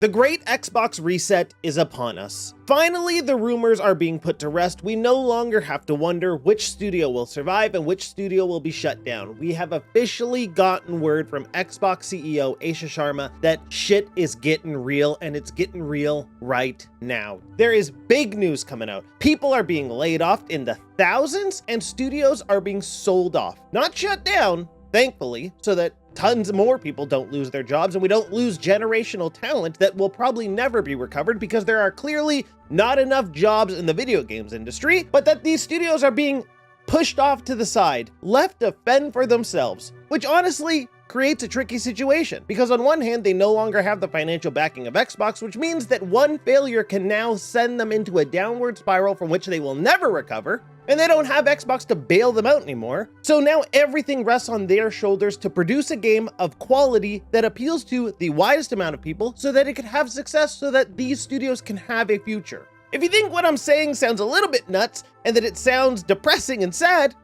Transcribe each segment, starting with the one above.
The great Xbox reset is upon us. Finally, the rumors are being put to rest. We no longer have to wonder which studio will survive and which studio will be shut down. We have officially gotten word from Xbox CEO Asha Sharma that shit is getting real, and it's getting real right now. There is big news coming out. People are being laid off in the thousands, and studios are being sold off. Not shut down, thankfully, so that tons more people don't lose their jobs and we don't lose generational talent that will probably never be recovered because there are clearly not enough jobs in the video games industry, but that these studios are being pushed off to the side, left to fend for themselves, which honestly creates a tricky situation because on one hand, they no longer have the financial backing of Xbox, which means that one failure can now send them into a downward spiral from which they will never recover. And they don't have Xbox to bail them out anymore. So now everything rests on their shoulders to produce a game of quality that appeals to the widest amount of people so that it can have success so that these studios can have a future. If you think what I'm saying sounds a little bit nuts and that it sounds depressing and sad,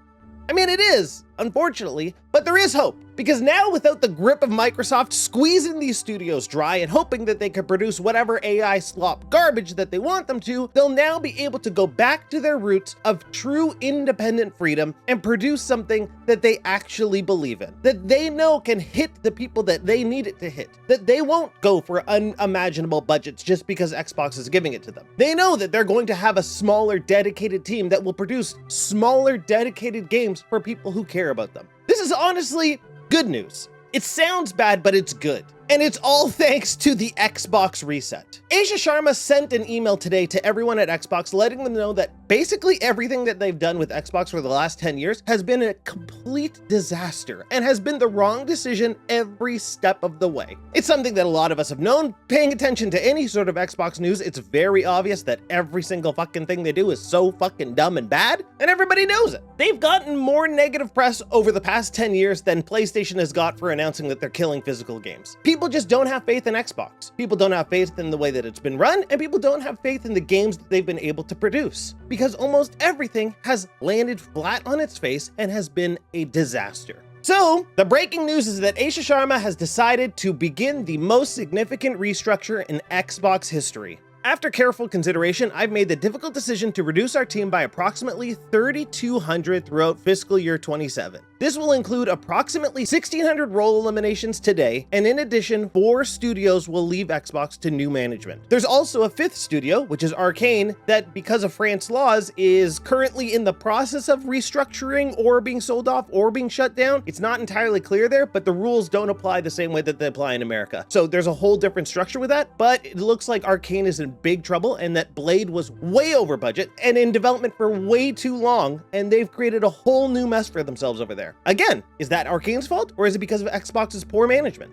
I mean, it is, unfortunately, but there is hope. Because now, without the grip of Microsoft squeezing these studios dry and hoping that they can produce whatever AI slop garbage that they want them to, they'll now be able to go back to their roots of true independent freedom and produce something that they actually believe in, that they know can hit the people that they need it to hit, that they won't go for unimaginable budgets just because Xbox is giving it to them. They know that they're going to have a smaller, dedicated team that will produce smaller, dedicated games for people who care about them. This is honestly good news. It sounds bad, but it's good. And it's all thanks to the Xbox reset. Asha Sharma sent an email today to everyone at Xbox letting them know that basically everything that they've done with Xbox for the last 10 years has been a complete disaster and has been the wrong decision every step of the way. It's something that a lot of us have known. Paying attention to any sort of Xbox news, it's very obvious that every single fucking thing they do is so fucking dumb and bad, and everybody knows it. They've gotten more negative press over the past 10 years than PlayStation has got for announcing that they're killing physical games. People just don't have faith in Xbox. People don't have faith in the way that it's been run, and people don't have faith in the games that they've been able to produce because almost everything has landed flat on its face and has been a disaster. So, the breaking news is that Asha Sharma has decided to begin the most significant restructure in Xbox history. After careful consideration, I've made the difficult decision to reduce our team by approximately 3,200 throughout fiscal year 27. This will include approximately 1,600 role eliminations today, and in addition, 4 studios will leave Xbox to new management. There's also a 5th studio, which is Arkane, that because of France laws is currently in the process of restructuring or being sold off or being shut down. It's not entirely clear there, but the rules don't apply the same way that they apply in America. So there's a whole different structure with that, but it looks like Arkane is in big trouble and that Blade was way over budget and in development for way too long, and they've created a whole new mess for themselves over there. Again, is that Arkane's fault or is it because of Xbox's poor management?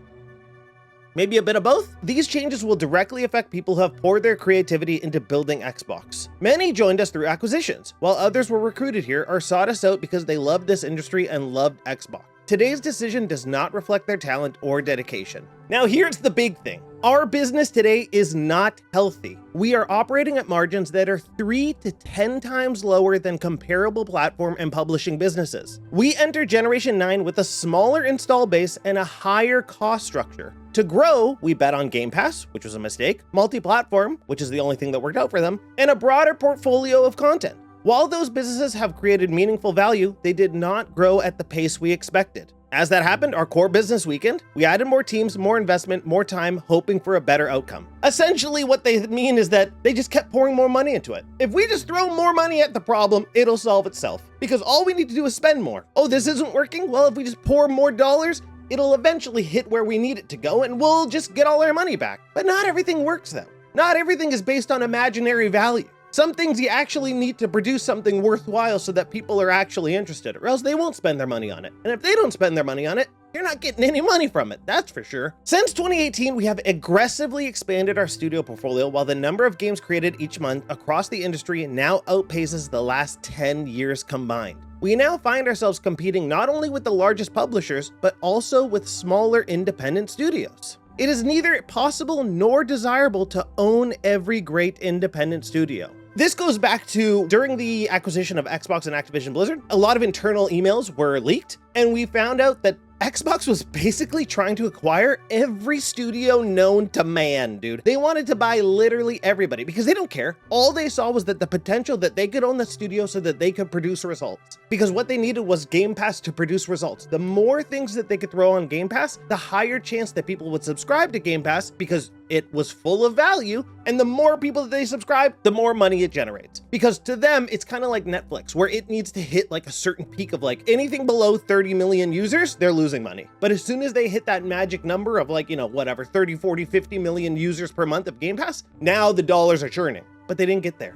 Maybe a bit of both? These changes will directly affect people who have poured their creativity into building Xbox. Many joined us through acquisitions, while others were recruited here or sought us out because they loved this industry and loved Xbox. Today's decision does not reflect their talent or dedication. Now here's the big thing. Our business today is not healthy. We are operating at margins that are 3 to 10 times lower than comparable platform and publishing businesses. We enter Generation 9 with a smaller install base and a higher cost structure. To grow, we bet on Game Pass, which was a mistake, multi-platform, which is the only thing that worked out for them, and a broader portfolio of content. While those businesses have created meaningful value, they did not grow at the pace we expected. As that happened, our core business weakened. We added more teams, more investment, more time, hoping for a better outcome. Essentially, what they mean is that they just kept pouring more money into it. If we just throw more money at the problem, it'll solve itself. Because all we need to do is spend more. Oh, this isn't working? Well, if we just pour more dollars, it'll eventually hit where we need it to go and we'll just get all our money back. But not everything works though. Not everything is based on imaginary value. Some things you actually need to produce something worthwhile so that people are actually interested, or else they won't spend their money on it. And if they don't spend their money on it, you're not getting any money from it, that's for sure. Since 2018, we have aggressively expanded our studio portfolio while the number of games created each month across the industry now outpaces the last 10 years combined. We now find ourselves competing not only with the largest publishers, but also with smaller independent studios. It is neither possible nor desirable to own every great independent studio. This goes back to during the acquisition of Xbox and Activision Blizzard, a lot of internal emails were leaked, and we found out that Xbox was basically trying to acquire every studio known to man, dude. They wanted to buy literally everybody because they don't care. All they saw was that the potential that they could own the studio so that they could produce results. Because what they needed was Game Pass to produce results. The more things that they could throw on Game Pass, the higher chance that people would subscribe to Game Pass because it was full of value. And the more people that they subscribe, the more money it generates. Because to them, it's kind of like Netflix, where it needs to hit like a certain peak of like anything below 30 million users, they're losing money. But as soon as they hit that magic number of like, whatever, 30, 40, 50 million users per month of Game Pass, now the dollars are churning. But they didn't get there.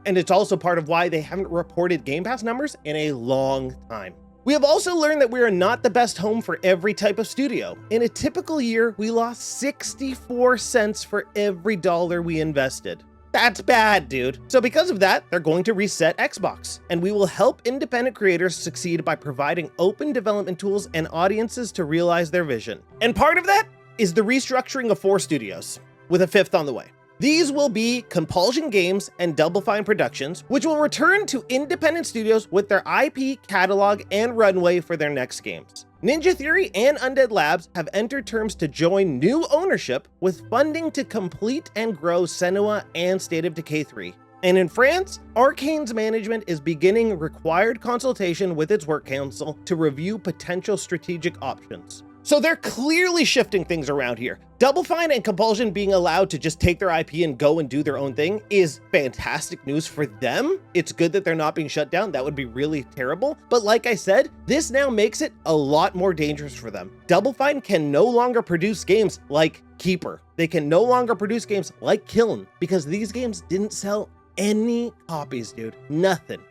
And it's also part of why they haven't reported Game Pass numbers in a long time. We have also learned that we are not the best home for every type of studio. In a typical year, we lost 64 cents for every dollar we invested. That's bad, dude. So because of that, they're going to reset Xbox, and we will help independent creators succeed by providing open development tools and audiences to realize their vision. And part of that is the restructuring of 4 studios, with a 5th on the way. These will be Compulsion Games and Double Fine Productions, which will return to independent studios with their IP, catalog, and runway for their next games. Ninja Theory and Undead Labs have entered terms to join new ownership with funding to complete and grow Senua and State of Decay 3. And in France, Arkane's management is beginning required consultation with its work council to review potential strategic options. So they're clearly shifting things around here. Double Fine and Compulsion being allowed to just take their IP and go and do their own thing is fantastic news for them. It's good that they're not being shut down. That would be really terrible. But like I said, this now makes it a lot more dangerous for them. Double Fine can no longer produce games like Keeper. They can no longer produce games like Kiln because these games didn't sell any copies, dude. Nothing.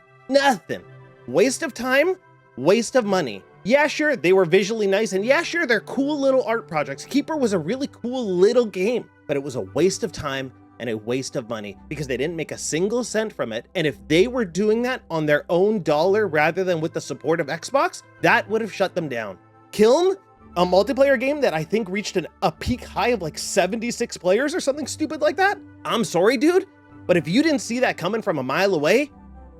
Waste of time, waste of money. Yeah, sure, they were visually nice, and yeah, sure, they're cool little art projects. Keeper was a really cool little game, but it was a waste of time and a waste of money because they didn't make a single cent from it. And if they were doing that on their own dollar rather than with the support of Xbox, that would have shut them down. Kiln, a multiplayer game that I think reached a peak high of like 76 players or something stupid like that. I'm sorry, dude, but if you didn't see that coming from a mile away,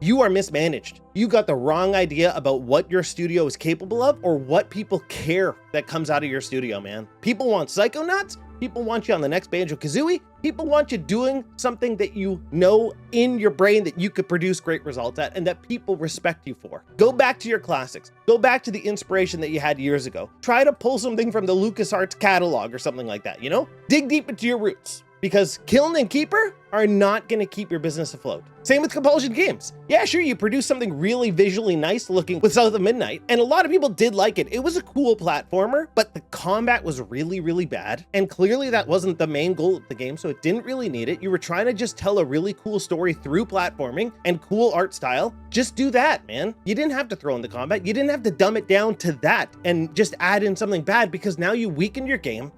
you are mismanaged. You got the wrong idea about what your studio is capable of or what people care that comes out of your studio, man. People want Psychonauts. People want you on the next Banjo-Kazooie. People want you doing something that you know in your brain that you could produce great results at and that people respect you for. Go back to your classics. Go back to the inspiration that you had years ago. Try to pull something from the LucasArts catalog or something like that, Dig deep into your roots. Because Kiln and Keeper are not going to keep your business afloat. Same with Compulsion Games. Yeah, sure, you produce something really visually nice looking with South of Midnight, and a lot of people did like it. It was a cool platformer, but the combat was really, really bad. And clearly that wasn't the main goal of the game, so it didn't really need it. You were trying to just tell a really cool story through platforming and cool art style. Just do that, man. You didn't have to throw in the combat. You didn't have to dumb it down to that and just add in something bad because now you weakened your game.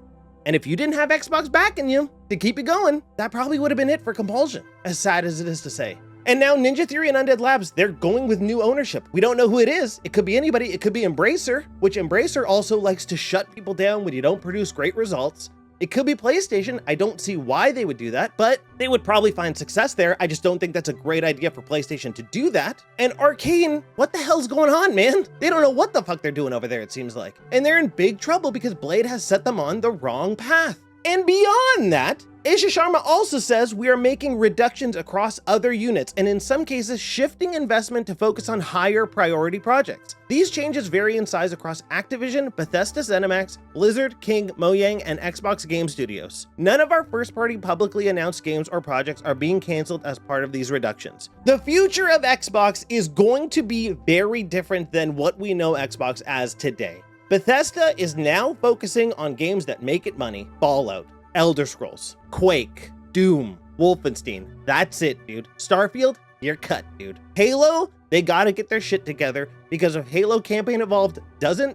And if you didn't have Xbox backing you to keep you going, that probably would have been it for Compulsion, as sad as it is to say. And now Ninja Theory and Undead Labs, they're going with new ownership. We don't know who it is. It could be anybody. It could be Embracer, which Embracer also likes to shut people down when you don't produce great results. It could be PlayStation. I don't see why they would do that, but they would probably find success there. I just don't think that's a great idea for PlayStation to do that. And Arkane, what the hell's going on, man? They don't know what the fuck they're doing over there, it seems like. And they're in big trouble because Blade has set them on the wrong path. And beyond that, Asha Sharma also says we are making reductions across other units and in some cases shifting investment to focus on higher priority projects. These changes vary in size across Activision, Bethesda ZeniMax, Blizzard, King, Mojang, and Xbox Game Studios. None of our first-party publicly announced games or projects are being canceled as part of these reductions. The future of Xbox is going to be very different than what we know Xbox as today. Bethesda is now focusing on games that make it money. Fallout, Elder Scrolls, Quake, Doom, Wolfenstein. That's it, dude. Starfield, you're cut, dude. Halo, they gotta get their shit together because if Halo Campaign Evolved doesn't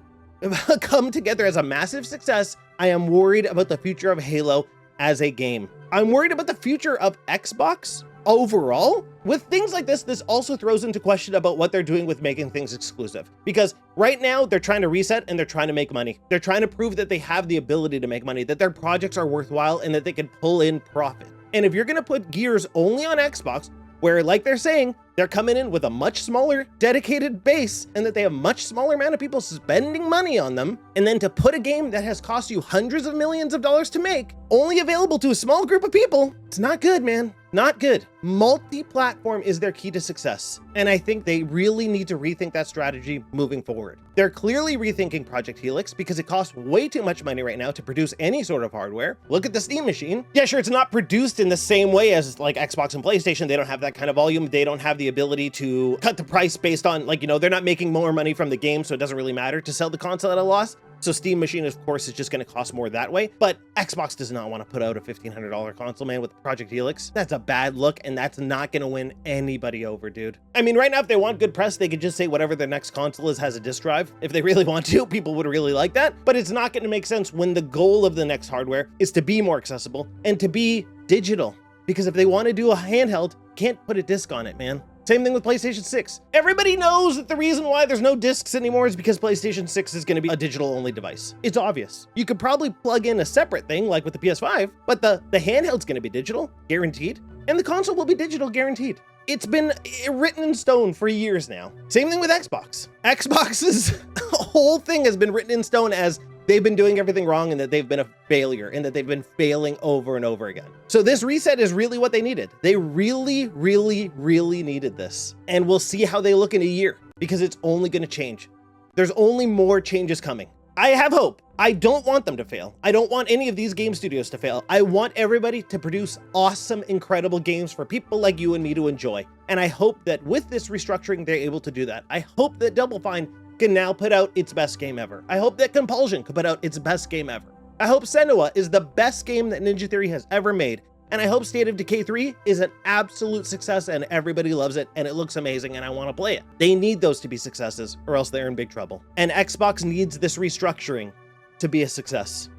come together as a massive success, I am worried about the future of Halo as a game. I'm worried about the future of Xbox overall. With things like this also throws into question about what they're doing with making things exclusive. Because right now they're trying to reset and they're trying to make money. They're trying to prove that they have the ability to make money, that their projects are worthwhile and that they can pull in profit. And if you're gonna put Gears only on Xbox, where, like they're saying, they're coming in with a much smaller dedicated base and that they have much smaller amount of people spending money on them. And then to put a game that has cost you hundreds of millions of dollars to make only available to a small group of people, it's not good, man. Not good. Multi-platform is their key to success. And I think they really need to rethink that strategy moving forward. They're clearly rethinking Project Helix because it costs way too much money right now to produce any sort of hardware. Look at the Steam machine. Yeah, sure, it's not produced in the same way as like Xbox and PlayStation. They don't have that kind of volume. They don't have the ability to cut the price based on, like, you know, they're not making more money from the game, so it doesn't really matter to sell the console at a loss. So Steam machine, of course, is just going to cost more that way. But Xbox does not want to put out a $1,500 console, man, with Project Helix. That's a bad look, and that's not going to win anybody over, dude. I mean, right now, if they want good press, they could just say whatever their next console is has a disk drive. If they really want to, people would really like that. But it's not going to make sense when the goal of the next hardware is to be more accessible and to be digital. Because if they want to do a handheld, can't put a disc on it, man. Same thing with PlayStation 6. Everybody knows that the reason why there's no discs anymore is because PlayStation 6 is going to be a digital-only device. It's obvious. You could probably plug in a separate thing like with the PS5, but the handheld's going to be digital, guaranteed, and the console will be digital, guaranteed. It's been written in stone for years now. Same thing with Xbox. Xbox's whole thing has been written in stone as they've been doing everything wrong and that they've been a failure and that they've been failing over and over again. So this reset is really what they needed. They really, really, really needed this. And we'll see how they look in a year because it's only going to change. There's only more changes coming. I have hope. I don't want them to fail. I don't want any of these game studios to fail. I want everybody to produce awesome, incredible games for people like you and me to enjoy. And I hope that with this restructuring, they're able to do that. I hope that Double Fine can now put out its best game ever. I hope that Compulsion could put out its best game ever. I hope Senua is the best game that Ninja Theory has ever made. And I hope State of Decay 3 is an absolute success and everybody loves it and it looks amazing and I want to play it. They need those to be successes or else they're in big trouble. And Xbox needs this restructuring to be a success.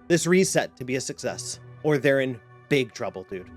This reset to be a success or they're in big trouble, dude.